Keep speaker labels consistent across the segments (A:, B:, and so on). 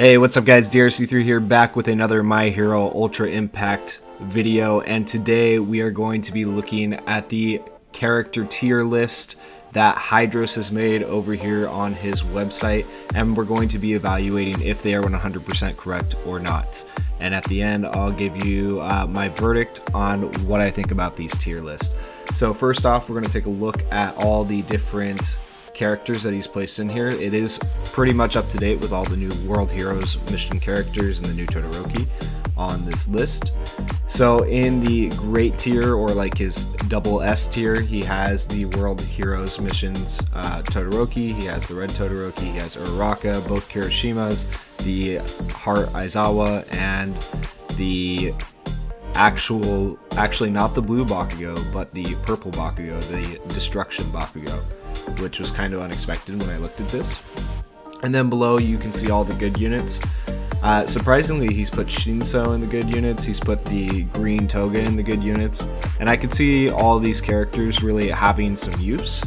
A: Hey, what's up guys, DRC3 here, back with another My Hero Ultra Impact video, and today we are going to be looking at the character tier list that Hydros has made over here on his website, and we're going to be evaluating if they are 100% correct or not. And at the end, I'll give you my verdict on what I think about these tier lists. So first off, we're going to take a look at all the different characters that he's placed in here. It is pretty much up to date with all the new World Heroes mission characters and the new Todoroki on this list. So in the great tier, or like his double S tier, he has the World Heroes missions Todoroki, he has the Red Todoroki, he has Uraraka, both Kirishimas, the Heart Aizawa, and the actually not the blue Bakugo, but the purple Bakugo, the Destruction Bakugo, which was kind of unexpected when I looked at this. And then below you can see all the good units. Surprisingly, he's put Shinso in the good units, he's put the green Toga in the good units, and I could see all these characters really having some use,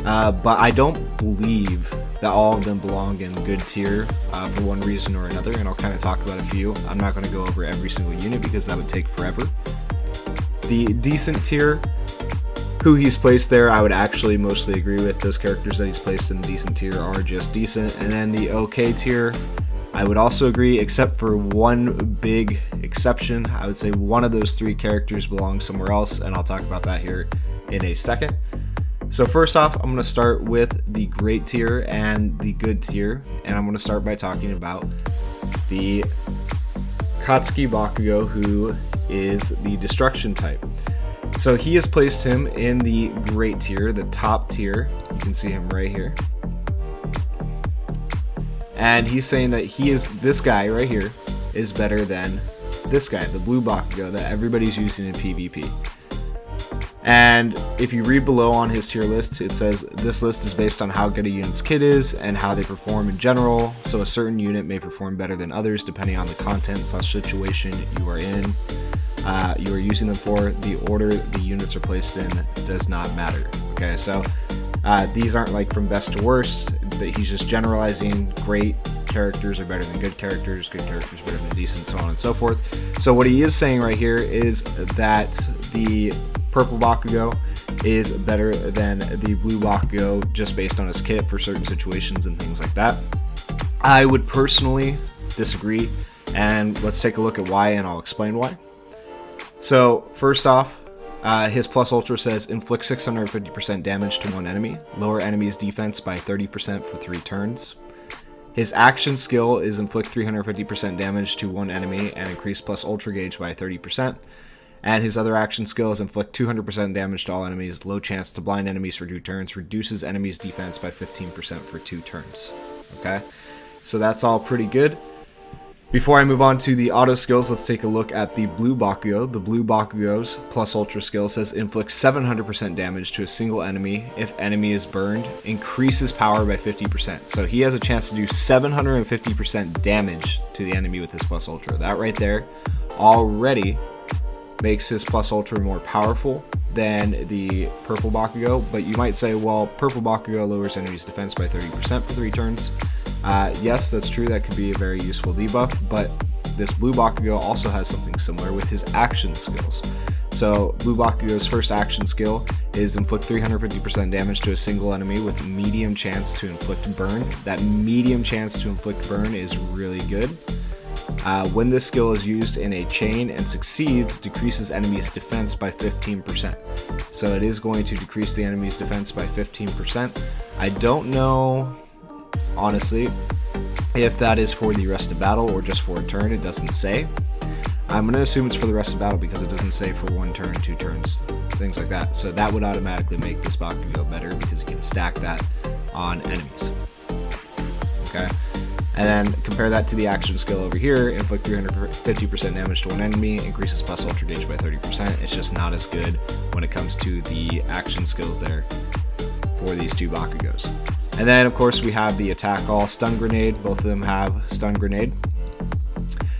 A: but I don't believe that all of them belong in good tier for one reason or another, and I'll kind of talk about a few. I'm not going to go over every single unit because that would take forever. The decent tier, who he's placed there, I would actually mostly agree with. Those characters that he's placed in the decent tier are just decent. And then the okay tier, I would also agree, except for one big exception. I would say one of those three characters belongs somewhere else, and I'll talk about that here in a second. So first off, I'm going to start with the great tier and the good tier, and I'm going to start by talking about the Katsuki Bakugo, who is the destruction type. So he has placed him in the great tier, the top tier. You can see him right here. And he's saying that this guy right here is better than this guy, the blue Bakugo that everybody's using in PvP. And if you read below on his tier list, it says this list is based on how good a unit's kit is and how they perform in general. So a certain unit may perform better than others depending on the content / situation you are in. You are using them for. The order the units are placed in does not matter. Okay, so these aren't like from best to worst. He's just generalizing. Great characters are better than good characters better than decent, so on and so forth. So what he is saying right here is that the purple Bakugo is better than the blue Bakugo just based on his kit for certain situations and things like that. I would personally disagree, and let's take a look at why, and I'll explain why. So first off, his plus ultra says inflict 650% damage to one enemy, lower enemy's defense by 30% for 3 turns. His action skill is inflict 350% damage to one enemy and increase plus ultra gauge by 30%. And his other action skill is inflict 200% damage to all enemies, low chance to blind enemies for 2 turns, reduces enemies defense by 15% for 2 turns. Okay, so that's all pretty good. Before I move on to the auto skills, let's take a look at the blue Bakugo. The blue Bakugo's plus ultra skill says inflict 700% damage to a single enemy if enemy is burned, increases power by 50%. So he has a chance to do 750% damage to the enemy with his plus ultra. That right there already makes his plus ultra more powerful than the purple Bakugo, but you might say, well, purple Bakugo lowers enemies defense by 30% for 3 turns. Yes, that's true, that could be a very useful debuff, but this blue Bakugo also has something similar with his action skills. So blue Bakugo's first action skill is inflict 350% damage to a single enemy with medium chance to inflict burn. That medium chance to inflict burn is really good. When this skill is used in a chain and succeeds, decreases enemy's defense by 15%. So it is going to decrease the enemy's defense by 15%. I don't know, honestly, if that is for the rest of battle or just for a turn. It doesn't say. I'm going to assume it's for the rest of battle because it doesn't say for 1 turn, 2 turns, things like that. So that would automatically make this Bakugo better because you can stack that on enemies. Okay. And then compare that to the action skill over here, inflict 350% damage to one enemy, increases plus ultra gauge by 30%. It's just not as good when it comes to the action skills there for these two Bakugos. And then of course we have the attack all stun grenade. Both of them have stun grenade.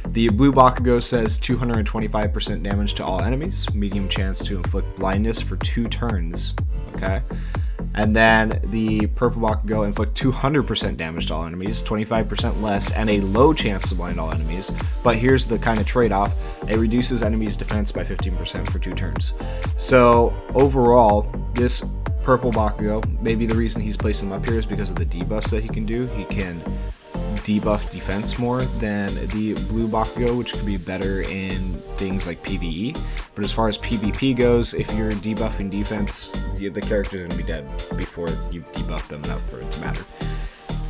A: The blue Bakugo says 225% damage to all enemies, medium chance to inflict blindness for 2 turns. Okay. And then the purple Bakugo inflict 200% damage to all enemies, 25% less, and a low chance to blind all enemies. But here's the kind of trade-off. It reduces enemies' defense by 15% for 2 turns. So overall, this purple Bakugo, maybe the reason he's placed him up here is because of the debuffs that he can do. He can debuff defense more than the blue Bakugo, which could be better in things like PvE. But as far as PvP goes, if you're debuffing defense, the character's going to be dead before you debuff them enough for it to matter.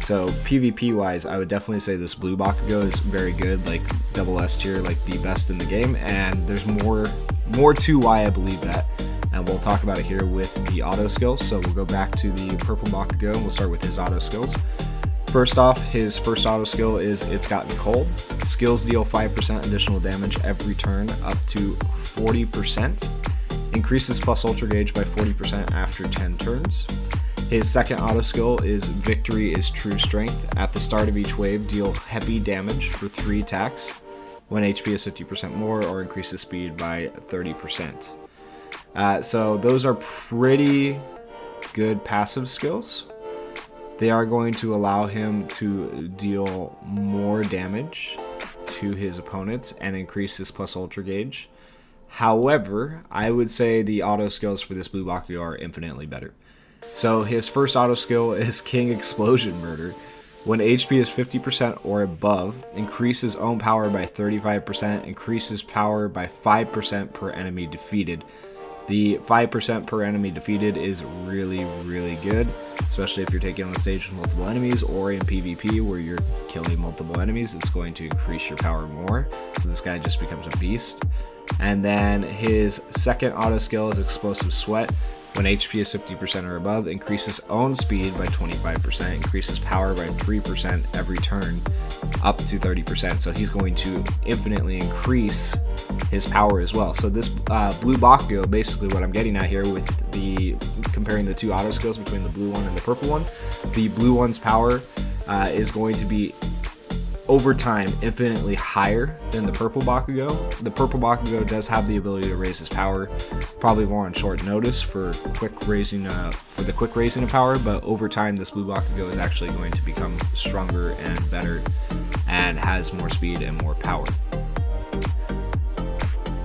A: So PvP wise, I would definitely say this blue Bakugo is very good, like double S tier, like the best in the game, and there's more to why I believe that. And we'll talk about it here with the auto skills. So we'll go back to the purple Bakugo and we'll start with his auto skills. First off, his first auto skill is It's Gotten Cold. Skills deal 5% additional damage every turn up to 40%. Increases plus ultra gauge by 40% after 10 turns. His second auto skill is Victory is True Strength. At the start of each wave, deal heavy damage for 3 attacks when HP is 50% more, or increases speed by 30%. So those are pretty good passive skills. They are going to allow him to deal more damage to his opponents and increase his plus ultra gauge. However, I would say the auto skills for this blue Bakugo are infinitely better. So his first auto skill is King Explosion Murder. When HP is 50% or above, increases own power by 35%, increases power by 5% per enemy defeated. The 5% per enemy defeated is really, really good, especially if you're taking on the stage with multiple enemies or in PvP where you're killing multiple enemies. It's going to increase your power more, so this guy just becomes a beast. And then his second auto skill is Explosive Sweat. When HP is 50% or above, increases own speed by 25%, increases power by 3% every turn, up to 30%. So he's going to infinitely increase his power as well. So this blue Bakugo, basically what I'm getting at here with the comparing the two auto skills between the blue one and the purple one, the blue one's power is going to be over time infinitely higher than the purple Bakugo. The purple Bakugo does have the ability to raise his power, probably more on short notice for the quick raising of power, but over time this blue Bakugo is actually going to become stronger and better and has more speed and more power.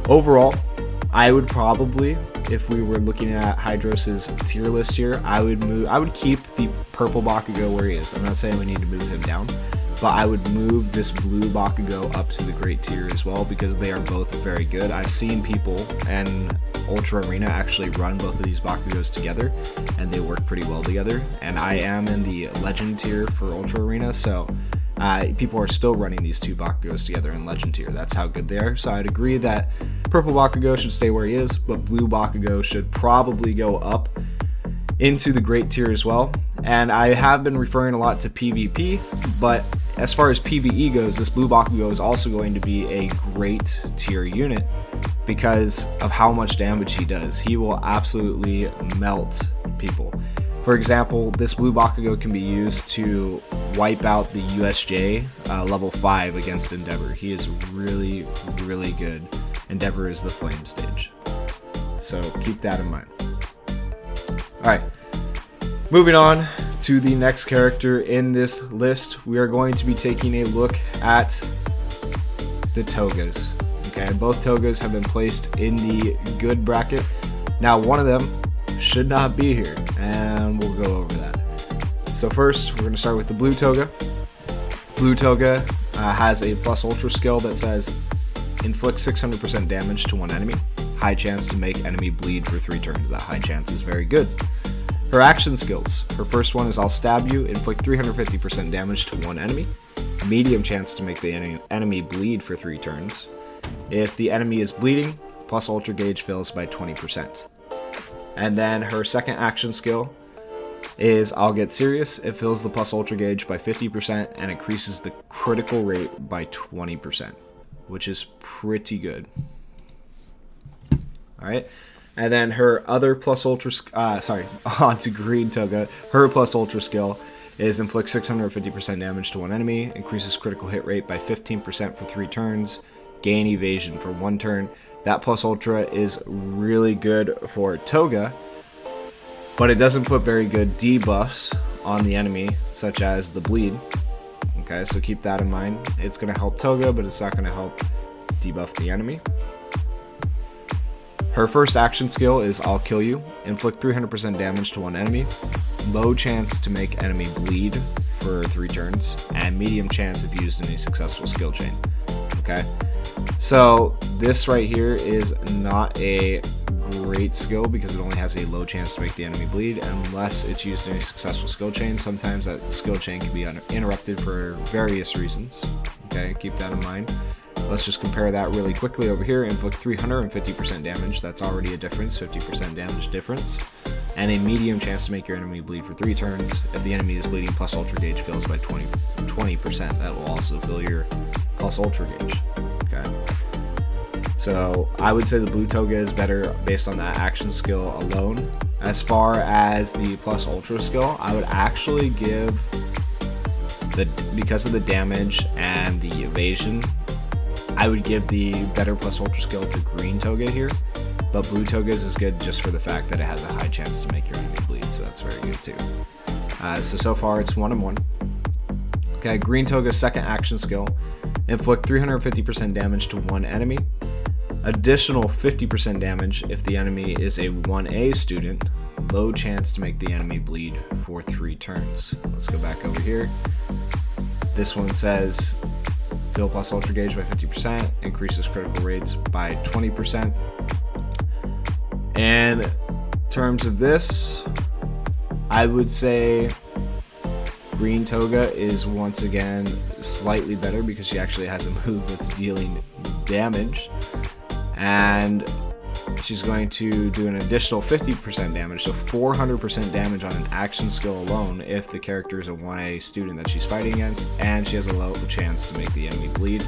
A: Overall, I would probably, if we were looking at Hydros's tier list here, I would keep the purple Bakugo where he is. I'm not saying we need to move him down, but I would move this blue Bakugo up to the great tier as well because they are both very good. I've seen people in Ultra Arena actually run both of these Bakugos together, and they work pretty well together. And I am in the Legend tier for Ultra Arena, so people are still running these two Bakugos together in Legend tier. That's how good they are. So I'd agree that purple Bakugo should stay where he is, but blue Bakugo should probably go up into the great tier as well. And I have been referring a lot to PvP, but as far as PvE goes, this blue Bakugo is also going to be a great tier unit because of how much damage he does. He will absolutely melt people. For example, this blue Bakugo can be used to wipe out the USJ level 5 against Endeavor. He is really, really good. Endeavor is the flame stage. So keep that in mind. Alright, moving on to the next character in this list, we are going to be taking a look at the Togas. Okay, both Togas have been placed in the good bracket. Now, one of them should not be here, and we'll go over that. So first, we're going to start with the blue Toga. Blue Toga has a plus ultra skill that says inflict 600% damage to one enemy. High chance to make enemy bleed for 3 turns. That high chance is very good. Her action skills. Her first one is I'll stab you, inflict 350% damage to one enemy. Medium chance to make the enemy bleed for 3 turns. If the enemy is bleeding, plus ultra gauge fills by 20%. And then her second action skill is I'll get serious. It fills the plus ultra gauge by 50% and increases the critical rate by 20%, which is pretty good. Alright. And then her other plus ultra, on to green Toga. Her plus ultra skill is inflict 650% damage to one enemy, increases critical hit rate by 15% for 3 turns, gain evasion for 1 turn. That plus ultra is really good for Toga but it doesn't put very good debuffs on the enemy, such as the bleed. Okay, so keep that in mind. It's going to help Toga, but it's not going to help debuff the enemy. Her first action skill is I'll kill you. Inflict 300% damage to one enemy. Low chance to make enemy bleed for 3 turns, and medium chance if used in a successful skill chain. Okay, so this right here is not a great skill because it only has a low chance to make the enemy bleed unless it's used in a successful skill chain. Sometimes that skill chain can be interrupted for various reasons. Okay, keep that in mind. Let's just compare that really quickly over here. Inflict 350% damage. That's already a difference, 50% damage difference. And a medium chance to make your enemy bleed for 3 turns. If the enemy is bleeding, plus ultra gauge fills by 20%. That will also fill your plus ultra gauge. Okay. So I would say the blue Toga is better based on that action skill alone. As far as the plus ultra skill, I would actually give because of the damage and the evasion, I would give the better plus ultra skill to green Toga here, but blue Toga's is good just for the fact that it has a high chance to make your enemy bleed, so that's very good too. So far it's 1-1. Okay, green Toga's second action skill, inflict 350% damage to one enemy. Additional 50% damage if the enemy is a 1A student. Low chance to make the enemy bleed for 3 turns. Let's go back over here. This one says fill plus ultra gauge by 50%, increases critical rates by 20%. And in terms of this, I would say green Toga is once again slightly better because she actually has a move that's dealing damage. And she's going to do an additional 50% damage, so 400% damage on an action skill alone if the character is a 1A student that she's fighting against, and she has a low chance to make the enemy bleed,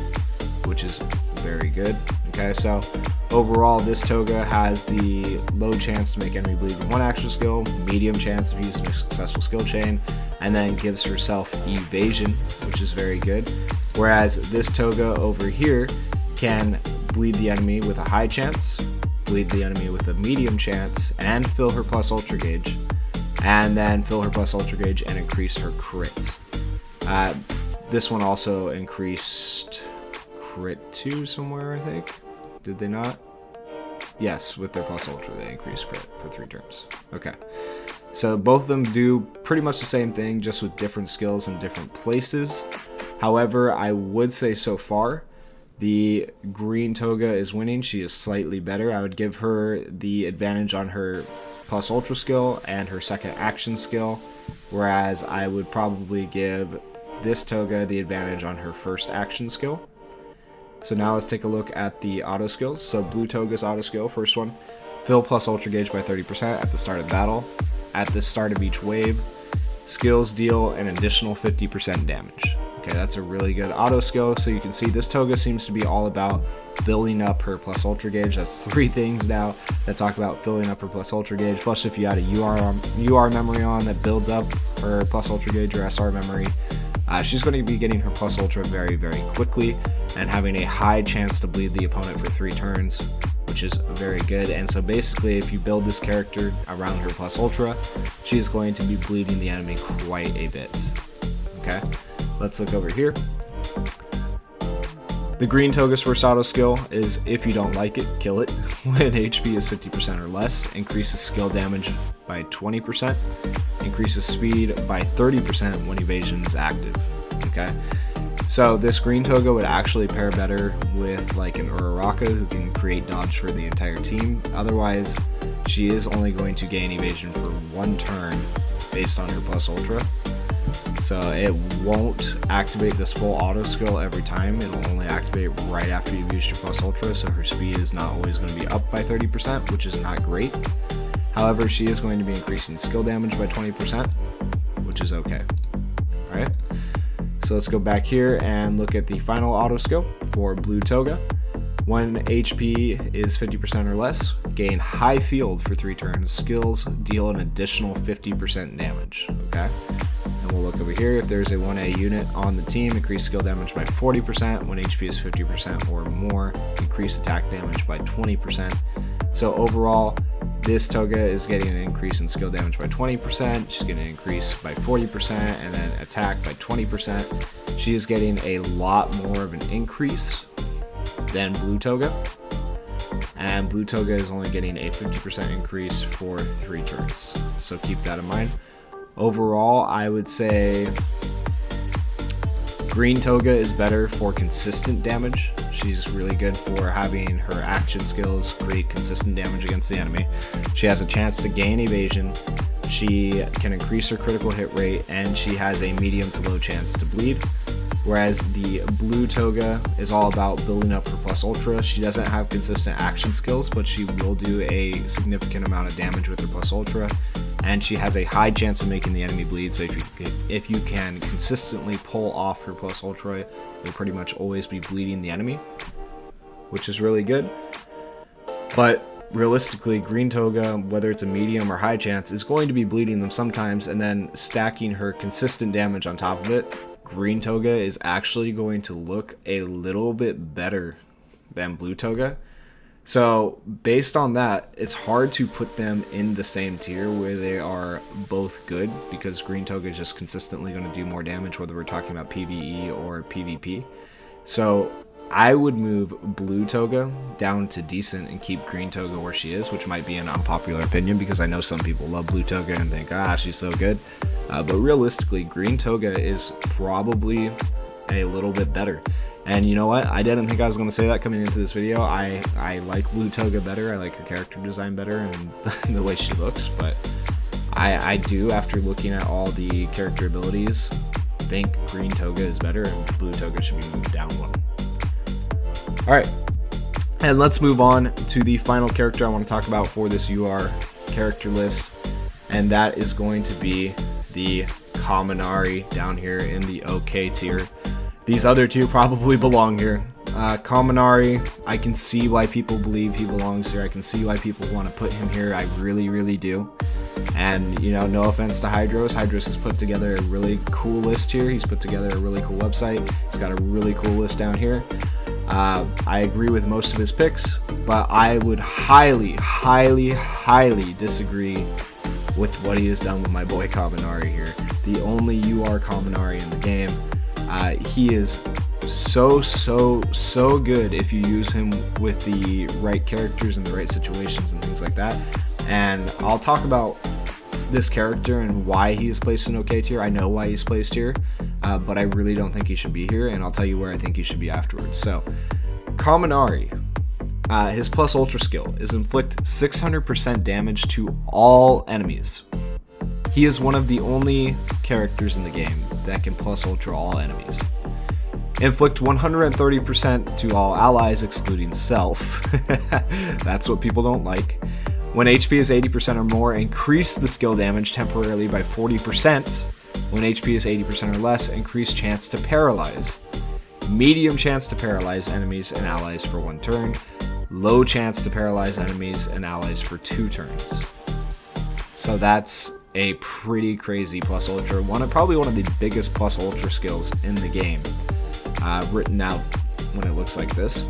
A: which is very good. Okay, so overall this Toga has the low chance to make enemy bleed with 1 action skill, medium chance of using a successful skill chain, and then gives herself evasion, which is very good. Whereas this Toga over here can bleed the enemy with a high chance, bleed the enemy with a medium chance, and fill her plus ultra gauge, and then fill her plus ultra gauge and increase her crit. This one also increased crit 2 somewhere, I think. Did they not? Yes, with their plus ultra they increased crit for 3 turns. Okay, so both of them do pretty much the same thing, just with different skills in different places. However, I would say so far the green Toga is winning. She is slightly better. I would give her the advantage on her plus ultra skill and her second action skill, whereas I would probably give this Toga the advantage on her first action skill. So now let's take a look at the auto skills. So blue Toga's auto skill, first one, fill plus ultra gauge by 30% at the start of battle. At the start of each wave, skills deal an additional 50% damage. Okay, that's a really good auto skill. So you can see this Toga seems to be all about building up her plus ultra gauge. That's 3 things now that talk about filling up her plus ultra gauge. Plus, if you add a UR memory on that builds up her plus ultra gauge or SR memory, she's going to be getting her plus ultra very, very quickly and having a high chance to bleed the opponent for 3 turns, which is very good. And so basically, if you build this character around her plus ultra, she is going to be bleeding the enemy quite a bit. Okay, let's look over here. The green Toga's first auto skill is if you don't like it, kill it. When HP is 50% or less, increases skill damage by 20%, increases speed by 30% when evasion is active. Okay, so this green Toga would actually pair better with like an Uraraka who can create dodge for the entire team. Otherwise, she is only going to gain evasion for 1 turn based on her plus ultra. So it won't activate this full auto skill every time. It'll only activate right after you've used your plus ultra, so her speed is not always going to be up by 30%, which is not great. However, she is going to be increasing skill damage by 20%, which is okay. Alright, so let's go back here and look at the final auto skill for blue Toga. When HP is 50% or less, gain high field for 3 turns. Skills deal an additional 50% damage. Okay, and we'll look over here. If there's a 1A unit on the team, increase skill damage by 40%. When HP is 50% or more, increase attack damage by 20%. So overall, this Toga is getting an increase in skill damage by 20%. She's getting an increase by 40%, and then attack by 20%. She is getting a lot more of an increase than Blue Toga. And Blue Toga is only getting a 50% increase for 3 turns. So keep that in mind. Overall, I would say Green Toga is better for consistent damage. She's really good for having her action skills create consistent damage against the enemy. She has a chance to gain evasion. She can increase her critical hit rate, and she has a medium to low chance to bleed. Whereas the Blue Toga is all about building up her plus ultra. She doesn't have consistent action skills, but she will do a significant amount of damage with her plus ultra. And she has a high chance of making the enemy bleed, so if you can consistently pull off her plus ultra, you'll pretty much always be bleeding the enemy, which is really good. But realistically, Green Toga, whether it's a medium or high chance, is going to be bleeding them sometimes, and then stacking her consistent damage on top of it, Green Toga is actually going to look a little bit better than Blue Toga. So based on that, it's hard to put them in the same tier where they are both good, because Green Toga is just consistently going to do more damage whether we're talking about PvE or PvP. So I would move Blue Toga down to decent and keep Green Toga where she is, which might be an unpopular opinion because I know some people love Blue Toga and think, she's so good. But realistically, Green Toga is probably a little bit better. And you know what? I didn't think I was going to say that coming into this video. I like Blue Toga better. I like her character design better and the way she looks. But I do, after looking at all the character abilities, think Green Toga is better and Blue Toga should be moved down one. Alright, and let's move on to the final character I want to talk about for this UR character list. And that is going to be the Kaminari down here in the OK tier. These other two probably belong here. Kaminari, I can see why people believe he belongs here. I can see why people want to put him here. I really, really do. And, you know, no offense to Hydros. Hydros has put together a really cool list here. He's put together a really cool website. He's got a really cool list down here. I agree with most of his picks, but I would highly, highly, highly disagree with what he has done with my boy Kaminari here. The only UR Kaminari in the game. He is so good if you use him with the right characters and the right situations and things like that. And I'll talk about this character and why he's placed in OK tier. I know why he's placed here, but I really don't think he should be here, and I'll tell you where I think he should be afterwards. So, Kaminari, his plus ultra skill is inflict 600% damage to all enemies. He is one of the only characters in the game that can plus ultra all enemies. Inflict 130% to all allies excluding self. That's what people don't like. When HP is 80% or more, increase the skill damage temporarily by 40%. When HP is 80% or less, increase chance to paralyze. Medium chance to paralyze enemies and allies for 1 turn. Low chance to paralyze enemies and allies for 2 turns. So that's a pretty crazy plus ultra. Probably one of the biggest plus ultra skills in the game. Written out when it looks like this.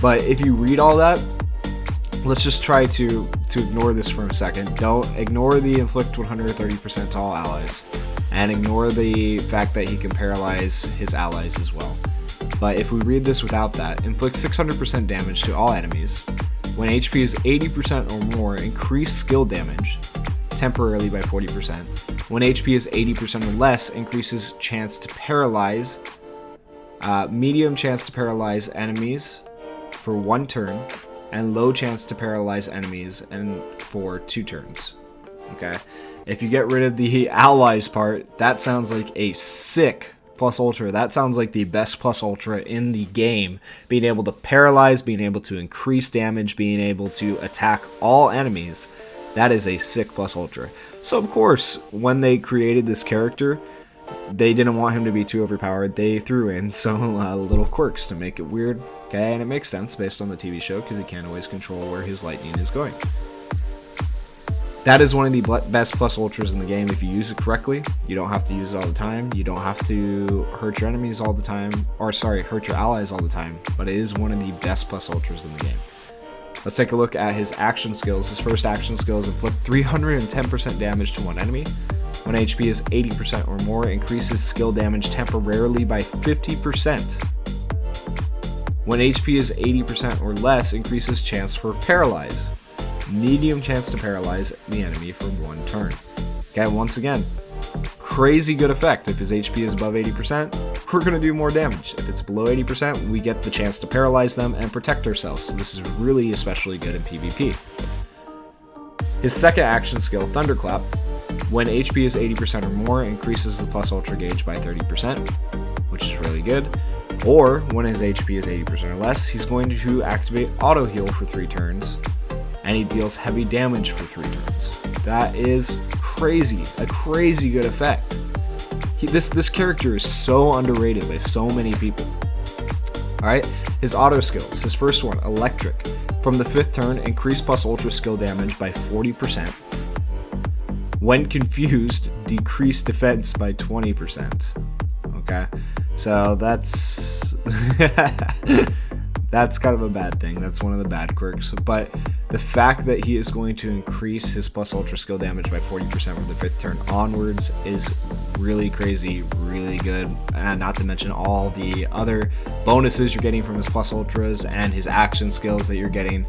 A: But if you read all that, let's just try to ignore this for a second. Don't ignore the inflict 130% to all allies, and ignore the fact that he can paralyze his allies as well. But if we read this without that, inflict 600% damage to all enemies. When HP is 80% or more, increase skill damage temporarily by 40%. When HP is 80% or less, increases chance to paralyze. Medium chance to paralyze enemies for 1 turn, and low chance to paralyze enemies and for 2 turns. Okay, if you get rid of the allies part, that sounds like a sick plus ultra. That sounds like the best plus ultra in the game. Being able to paralyze, being able to increase damage, being able to attack all enemies. That is a sick plus ultra. So of course, when they created this character, they didn't want him to be too overpowered. They threw in some little quirks to make it weird. Okay, and it makes sense based on the TV show because he can't always control where his lightning is going. That is one of the best plus ultras in the game if you use it correctly. You don't have to use it all the time. You don't have to hurt your enemies all the time. Or sorry, hurt your allies all the time. But it is one of the best plus ultras in the game. Let's take a look at his action skills. His first action skill is inflict 310% damage to one enemy. When HP is 80% or more, increases skill damage temporarily by 50%. When HP is 80% or less, increases chance for paralyze. Medium chance to paralyze the enemy for 1 turn. Okay, once again, crazy good effect. If his HP is above 80%, we're going to do more damage. If it's below 80%, we get the chance to paralyze them and protect ourselves. So this is really especially good in PvP. His second action skill, Thunderclap. When HP is 80% or more, increases the plus ultra gauge by 30%, which is really good. Or, when his HP is 80% or less, he's going to activate auto heal for 3 turns, and he deals heavy damage for 3 turns. That is crazy, a crazy good effect. This character is so underrated by so many people. Alright, his auto skills. His first one, Electric. From the 5th turn, increase plus ultra skill damage by 40%. When confused, decrease defense by 20%. Okay, so that's that's kind of a bad thing. That's one of the bad quirks. But the fact that he is going to increase his plus ultra skill damage by 40% from the 5th turn onwards is really crazy, really good. And not to mention all the other bonuses you're getting from his plus ultras and his action skills that you're getting.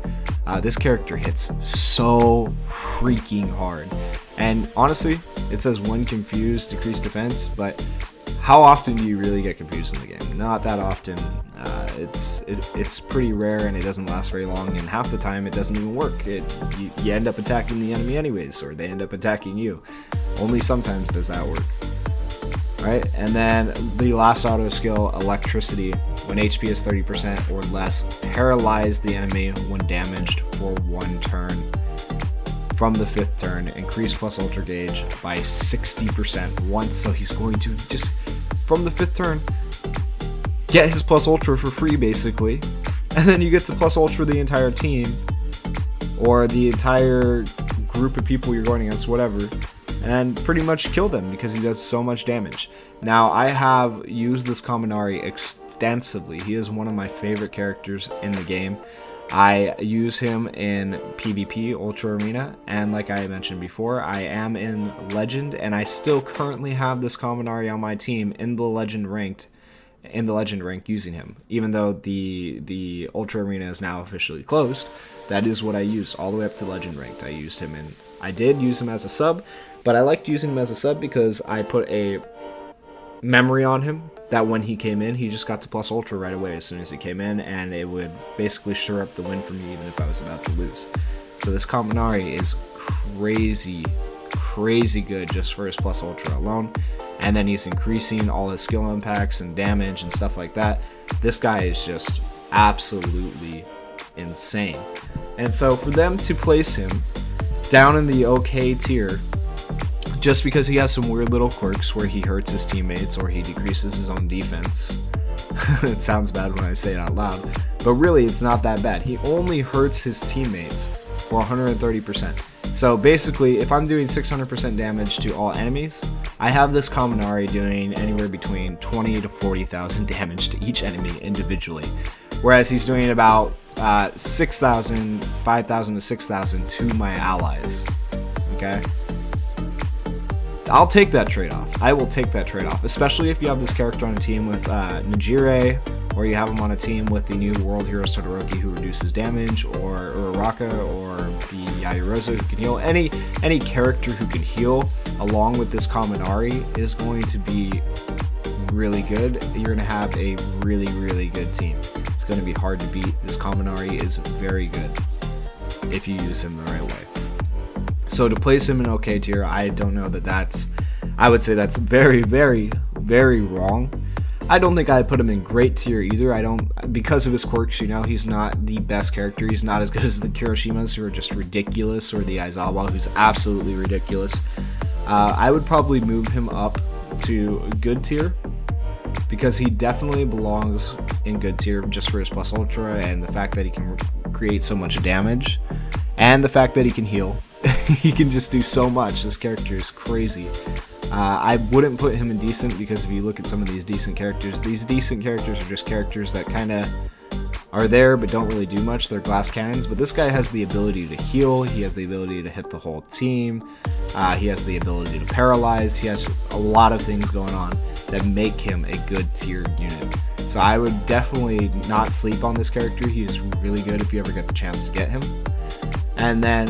A: This character hits so freaking hard. And honestly, it says when confused, decrease defense, but how often do you really get confused in the game? Not that often. It's pretty rare, and it doesn't last very long, and half the time it doesn't even work. You end up attacking the enemy anyways, or they end up attacking you. Only sometimes does that work. Right? And then the last auto skill, Electricity. When HP is 30% or less, paralyze the enemy when damaged for 1 turn. From the 5th turn, increase plus ultra gauge by 60% once, so he's going to just, from the 5th turn, get his plus ultra for free basically, and then you get to plus ultra the entire team, or the entire group of people you're going against, whatever, and pretty much kill them because he does so much damage. Now, I have used this Kaminari extensively. He is one of my favorite characters in the game. I use him in PvP, Ultra Arena, and like I mentioned before, I am in Legend, and I still currently have this Kaminari on my team in the Legend rank using him. Even though the Ultra Arena is now officially closed, that is what I used all the way up to Legend ranked. I used him in. I did use him as a sub, but I liked using him as a sub because I put a memory on him that when he came in, he just got to plus ultra right away as soon as he came in, and it would basically sure up the win for me even if I was about to lose. So this Kaminari is crazy good just for his plus ultra alone, and then he's increasing all his skill impacts and damage and stuff like that. This guy is just absolutely insane. And so for them to place him down in the okay tier just because he has some weird little quirks where he hurts his teammates or he decreases his own defense. It sounds bad when I say it out loud, but really it's not that bad. He only hurts his teammates for 130%. So basically, if I'm doing 600% damage to all enemies, I have this Kaminari doing anywhere between 20 to 40,000 damage to each enemy individually, whereas he's doing about 6,000, 5,000 to 6,000 to my allies. Okay? I'll take that trade-off. I will take that trade-off, especially if you have this character on a team with Najire, or you have him on a team with the new World Hero Todoroki who reduces damage, or Uraraka, or the Yaoyorozu who can heal. Any character who can heal along with this Kaminari is going to be really good. You're going to have a really good team. It's going to be hard to beat. This Kaminari is very good if you use him the right way. So to place him in okay tier, I don't know I would say that's very wrong. I don't think I put him in great tier either. Because of his quirks, he's not the best character. He's not as good as the Kiroshimas, who are just ridiculous, or the Aizawa, who's absolutely ridiculous. I would probably move him up to good tier, because he definitely belongs in good tier just for his plus ultra and the fact that he can create so much damage, and the fact that he can heal. He can just do so much. This character is crazy. I wouldn't put him in decent, because if you look at some of these decent characters are just characters that kind of are there but don't really do much. They're glass cannons, but this guy has the ability to heal. He has the ability to hit the whole team. He has the ability to paralyze. He has a lot of things going on that make him a good tier unit. So I would definitely not sleep on this character. He's really good if you ever get the chance to get him. And then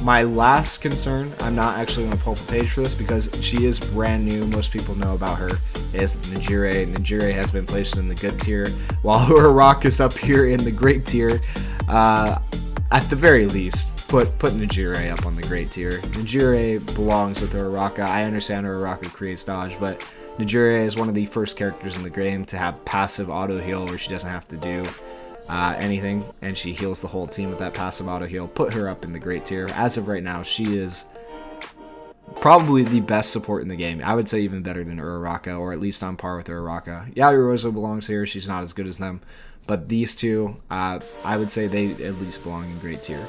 A: my last concern, I'm not actually going to pull up a page for this because she is brand new. Most people know about her, is Najire. Najire has been placed in the good tier, while Uraraka is up here in the great tier. At the very least, put Najire up on the great tier. Najire belongs with Uraraka. I understand Uraraka creates dodge, but Najire is one of the first characters in the game to have passive auto heal where she doesn't have to do anything, and she heals the whole team with that passive auto heal. Put her up in the great tier. As of right now, she is probably the best support in the game. I would say even better than Uraraka, or at least on par with Uraraka. Yaoyorozu belongs here. She's not as good as them, but these two, I would say they at least belong in great tier.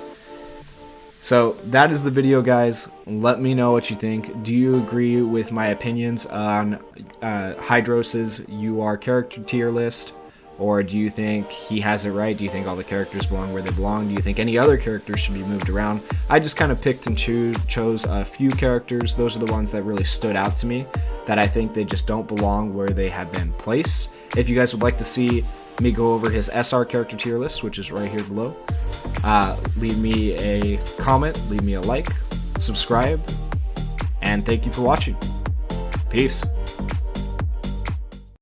A: So that is the video, guys. Let me know what you think. Do you agree with my opinions on Hydros' UR character tier list? Or do you think he has it right? Do you think all the characters belong where they belong? Do you think any other characters should be moved around? I just kind of picked and chose a few characters. Those are the ones that really stood out to me, that I think they just don't belong where they have been placed. If you guys would like to see me go over his SR character tier list, which is right here below, leave me a comment, leave me a like, subscribe, and thank you for watching. Peace.